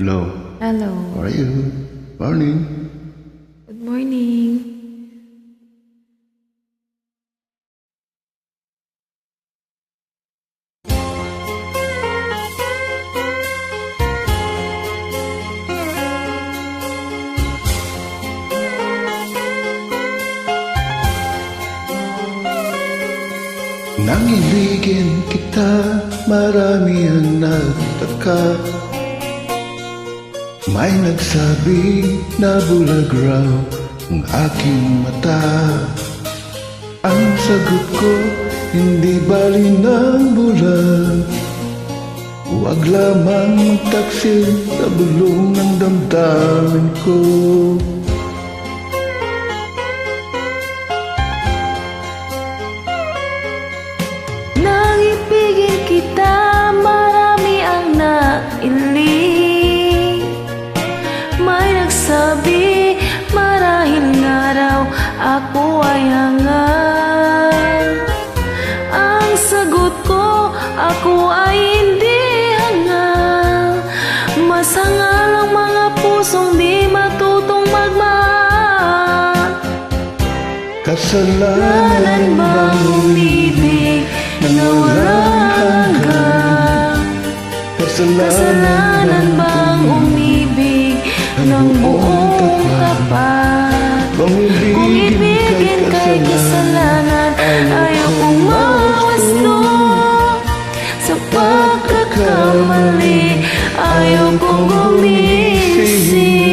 Hello. Hello. How are you? Morning. Good morning. Nang ibigin kita, marami ang nagtaka. May nagsabi na bulag raw ang aking mata. Ang sagot ko, hindi bali ng bulag. Huwag lamang magtaksil sa bulong ng damdamin ko. Nang ibigin kita, marami ang nailing. May nagsabi, marahil nga raw ako ay hangal. Ang sagot ko, ako ay hindi hangal. Mas hangal ang mga pusong di matutong magmahal. Kasalanan bang umibig na walang hanggan? Kasalanan bang umibig ng buong tapat? Kung ibigin kay kasalanan, ayaw kong mawasto. Sa pagkakamali, ayaw kong gumising.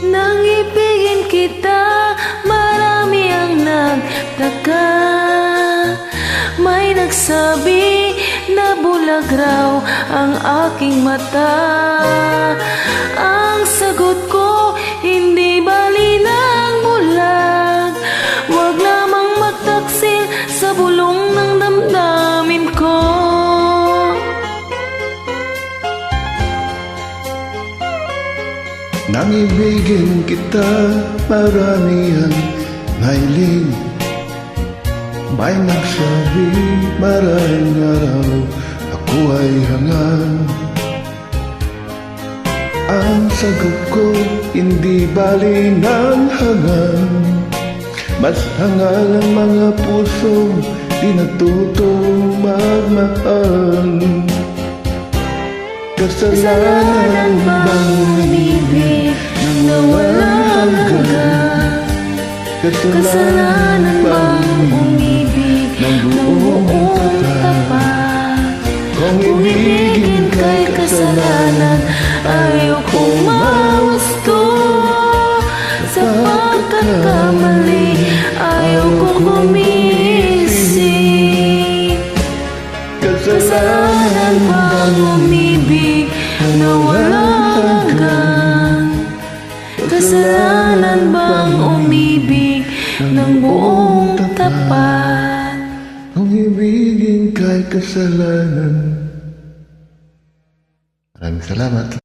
Nang ibigin kita, marami ang nagtaka. May nagsabi na bulag raw ang aking mata. Ang sagot ko, hindi bali ng bulag. Huwag lamang magtaksil sa bulong ng damdamin ko. Nang ibigin kita, marami ang nahiling. May nagsabi, maraming araw, ako ay hangal. Ang sagot ko, hindi bali ng hangal. Mas hangal ang mga pusong di natutong magmahal. Kasalanan bang umibig na walang hanggan? Kasalanan bang umibig ng buong tapat? Kung ibigin kay kasalanan, ayaw kong mawasto. Sa pagkakamali, ayaw kong gumising. Kasalanan bang umibig na walang hanggan? Kasalanan bang umibig ng buong tapat? Kung ibigin kay kasalanan. Maraming salamat.